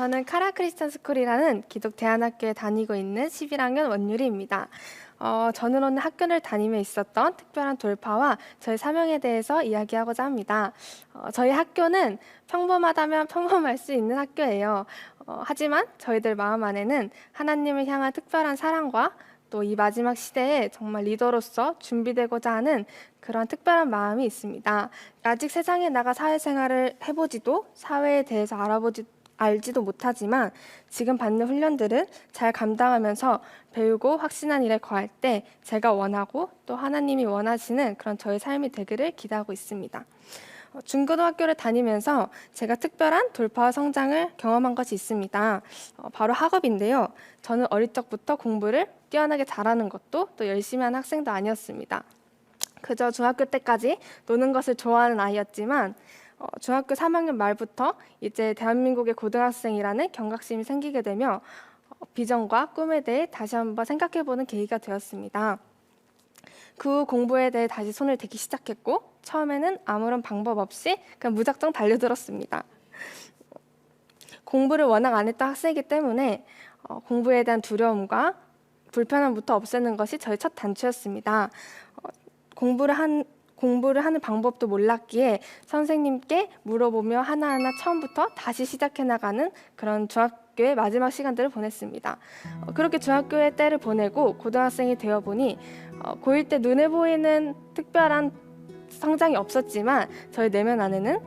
저는 카라 크리스천 스쿨이라는 기독 대안학교에 다니고 있는 11학년 원유리입니다. 저는 오늘 학교를 다니며 있었던 특별한 돌파와 저희 사명에 대해서 이야기하고자 합니다. 저희 학교는 평범하다면 평범할 수 있는 학교예요. 하지만 저희들 마음 안에는 하나님을 향한 특별한 사랑과 또 이 마지막 시대에 정말 리더로서 준비되고자 하는 그런 특별한 마음이 있습니다. 아직 세상에 나가 사회생활을 해보지도 사회에 대해서 알지도 못하지만 지금 받는 훈련들은 잘 감당하면서 배우고 확신한 일에 거할 때 제가 원하고 또 하나님이 원하시는 그런 저의 삶이 되기를 기대하고 있습니다. 중고등학교를 다니면서 제가 특별한 돌파와 성장을 경험한 것이 있습니다. 바로 학업인데요. 저는 어릴 적부터 공부를 뛰어나게 잘하는 것도 또 열심히 하는 학생도 아니었습니다. 그저 중학교 때까지 노는 것을 좋아하는 아이였지만 중학교 3학년 말부터 이제 대한민국의 고등학생이라는 경각심이 생기게 되며 비전과 꿈에 대해 다시 한번 생각해보는 계기가 되었습니다. 그 후 공부에 대해 다시 손을 대기 시작했고 처음에는 아무런 방법 없이 그냥 무작정 달려들었습니다. 공부를 워낙 안 했던 학생이기 때문에 공부에 대한 두려움과 불편함부터 없애는 것이 저의 첫 단추였습니다. 공부를 하는 방법도 몰랐기에 선생님께 물어보며 하나하나 처음부터 다시 시작해 나가는 그런 중학교의 마지막 시간들을 보냈습니다. 그렇게 공교의 때를 보내고 고등학생이 되어보니 고1 때 눈에 보이는 특별한 성장이 없었지만 저희 내면 안에는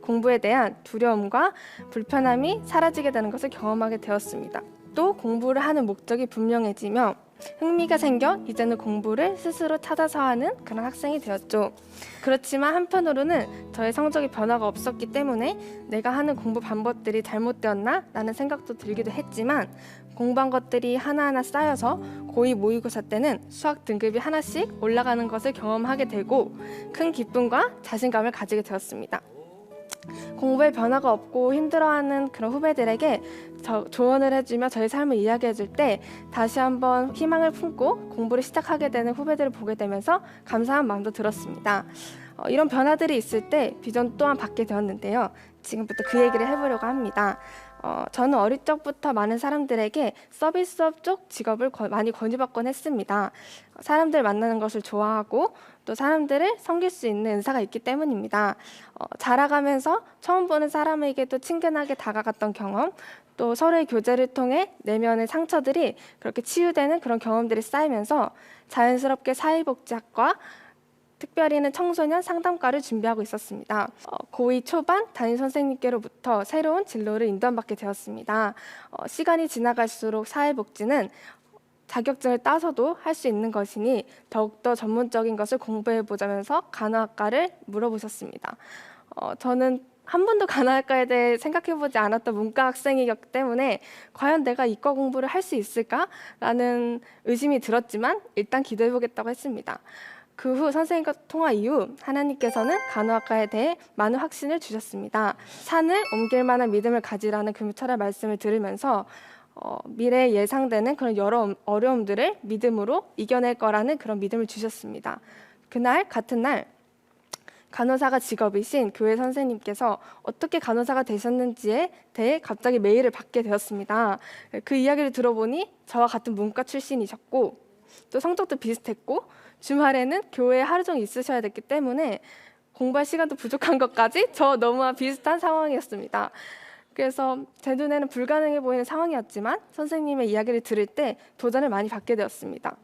공부에 대한 두려움과 불편함이 사라지게 되는 것을 경험하게 되었습니다. 또 공부를 하는 목적이 분명해지며 흥미가 생겨 이제는 공부를 스스로 찾아서 하는 그런 학생이 되었죠. 그렇지만 한편으로는 저의 성적이 변화가 없었기 때문에 내가 하는 공부 방법들이 잘못되었나? 라는 생각도 들기도 했지만 공부한 것들이 하나하나 쌓여서 고2 모의고사 때는 수학 등급이 하나씩 올라가는 것을 경험하게 되고 큰 기쁨과 자신감을 가지게 되었습니다. 공부에 변화가 없고 힘들어하는 그런 후배들에게 조언을 해주며 저의 삶을 이야기해줄 때 다시 한번 희망을 품고 공부를 시작하게 되는 후배들을 보게 되면서 감사한 마음도 들었습니다. 이런 변화들이 있을 때 비전 또한 받게 되었는데요. 지금부터 그 얘기를 해보려고 합니다. 저는 어릴 적부터 많은 사람들에게 서비스업 쪽 직업을 많이 권유받곤 했습니다. 사람들 만나는 것을 좋아하고 또 사람들을 섬길 수 있는 은사가 있기 때문입니다. 자라가면서 처음 보는 사람에게도 친근하게 다가갔던 경험, 또 서로의 교제를 통해 내면의 상처들이 그렇게 치유되는 그런 경험들이 쌓이면서 자연스럽게 사회복지학과 특별히는 청소년 상담과를 준비하고 있었습니다. 고2 초반 담임 선생님께로부터 새로운 진로를 인도받게 되었습니다. 시간이 지나갈수록 사회복지는 자격증을 따서도 할 수 있는 것이니 더욱더 전문적인 것을 공부해보자면서 간호학과를 물어보셨습니다. 저는 한 번도 간호학과에 대해 생각해보지 않았던 문과 학생이었기 때문에 과연 내가 이과 공부를 할 수 있을까라는 의심이 들었지만 일단 기도해보겠다고 했습니다. 그 후 선생님과 통화 이후 하나님께서는 간호학과에 대해 많은 확신을 주셨습니다. 산을 옮길 만한 믿음을 가지라는 금유철의 말씀을 들으면서 미래에 예상되는 그런 여러 어려움들을 믿음으로 이겨낼 거라는 그런 믿음을 주셨습니다. 같은 날 간호사가 직업이신 교회 선생님께서 어떻게 간호사가 되셨는지에 대해 갑자기 메일을 받게 되었습니다. 그 이야기를 들어보니 저와 같은 문과 출신이셨고 또 성적도 비슷했고 주말에는 교회에 하루 종일 있으셔야 됐기 때문에 공부할 시간도 부족한 것까지 저 너무나 비슷한 상황이었습니다. 그래서 제 눈에는 불가능해 보이는 상황이었지만 선생님의 이야기를 들을 때 도전을 많이 받게 되었습니다.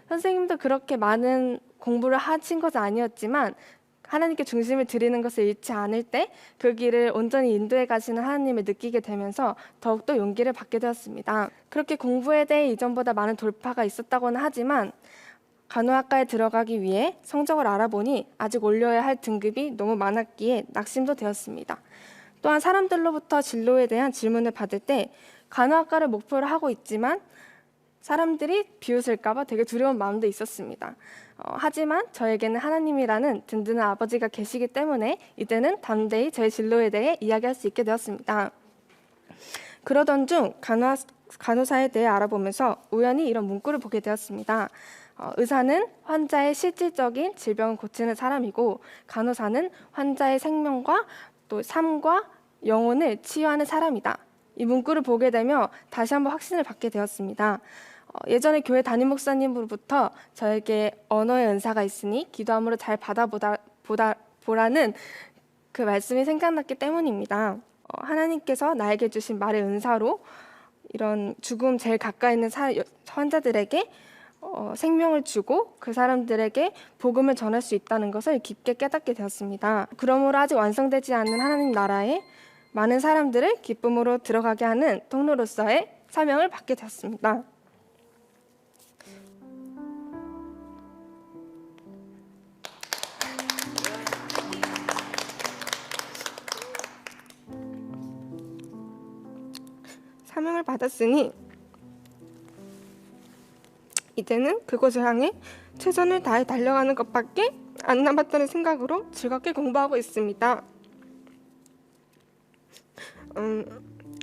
선생님도 그렇게 많은 공부를 하신 것은 아니었지만 하나님께 중심을 드리는 것을 잃지 않을 때 그 길을 온전히 인도해 가시는 하나님을 느끼게 되면서 더욱더 용기를 받게 되었습니다. 그렇게 공부에 대해 이전보다 많은 돌파가 있었다고는 하지만 간호학과에 들어가기 위해 성적을 알아보니 아직 올려야 할 등급이 너무 많았기에 낙심도 되었습니다. 또한 사람들로부터 진로에 대한 질문을 받을 때 간호학과를 목표로 하고 있지만 사람들이 비웃을까 봐 되게 두려운 마음도 있었습니다. 하지만 저에게는 하나님이라는 든든한 아버지가 계시기 때문에 이제는 담대히 제 진로에 대해 이야기할 수 있게 되었습니다. 그러던 중 간호사에 대해 알아보면서 우연히 이런 문구를 보게 되었습니다. 의사는 환자의 실질적인 질병을 고치는 사람이고 간호사는 환자의 생명과 또 삶과 영혼을 치유하는 사람이다. 이 문구를 보게 되며 다시 한번 확신을 받게 되었습니다. 예전에 교회 담임 목사님으로부터 저에게 언어의 은사가 있으니 기도함으로 잘 받아보라는 그 말씀이 생각났기 때문입니다. 하나님께서 나에게 주신 말의 은사로 이런 죽음 제일 가까이 있는 환자들에게 생명을 주고 그 사람들에게 복음을 전할 수 있다는 것을 깊게 깨닫게 되었습니다. 그러므로 아직 완성되지 않는 하나님 나라에 많은 사람들을 기쁨으로 들어가게 하는 통로로서의 사명을 받게 되었습니다. 사명을 받았으니 이제는 그곳을 향해 최선을 다해 달려가는 것밖에 안 남았다는 생각으로 즐겁게 공부하고 있습니다.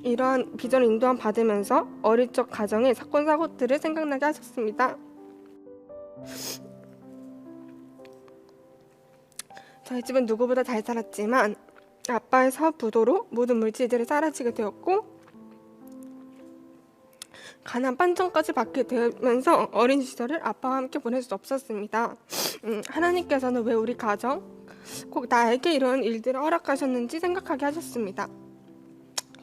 이러한 비전을 인도함 받으면서 어릴 적 가정의 사건 사고들을 생각나게 하셨습니다. 저희 집은 누구보다 잘 살았지만 아빠의 사업 부도로 모든 물질들이 사라지게 되었고 가난 반정까지 받게 되면서 어린 시절을 아빠와 함께 보낼 수 없었습니다. 하나님께서는 왜 우리 가정, 꼭 나에게 이런 일들을 허락하셨는지 생각하게 하셨습니다.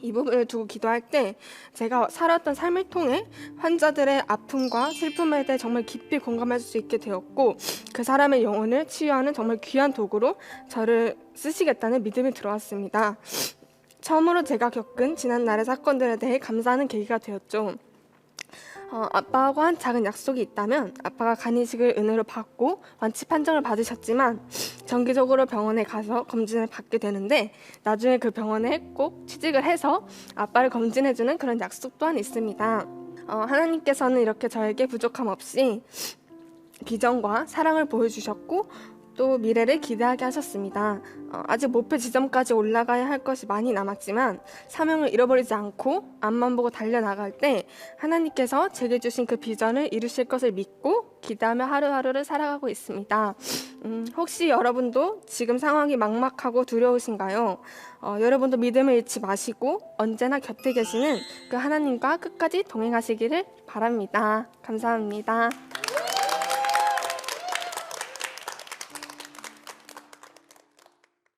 이 부분을 두고 기도할 때 제가 살았던 삶을 통해 환자들의 아픔과 슬픔에 대해 정말 깊이 공감할 수 있게 되었고 그 사람의 영혼을 치유하는 정말 귀한 도구로 저를 쓰시겠다는 믿음이 들어왔습니다. 처음으로 제가 겪은 지난날의 사건들에 대해 감사하는 계기가 되었죠. 아빠하고 한 작은 약속이 있다면 아빠가 간이식을 은혜로 받고 완치 판정을 받으셨지만 정기적으로 병원에 가서 검진을 받게 되는데 나중에 그 병원에 꼭 취직을 해서 아빠를 검진해주는 그런 약속 또한 있습니다. 하나님께서는 이렇게 저에게 부족함 없이 비전과 사랑을 보여주셨고 또 미래를 기대하게 하셨습니다. 아직 목표 지점까지 올라가야 할 것이 많이 남았지만 사명을 잃어버리지 않고 앞만 보고 달려나갈 때 하나님께서 제게 주신 그 비전을 이루실 것을 믿고 기대하며 하루하루를 살아가고 있습니다. 혹시 여러분도 지금 상황이 막막하고 두려우신가요? 여러분도 믿음을 잃지 마시고 언제나 곁에 계시는 그 하나님과 끝까지 동행하시기를 바랍니다. 감사합니다.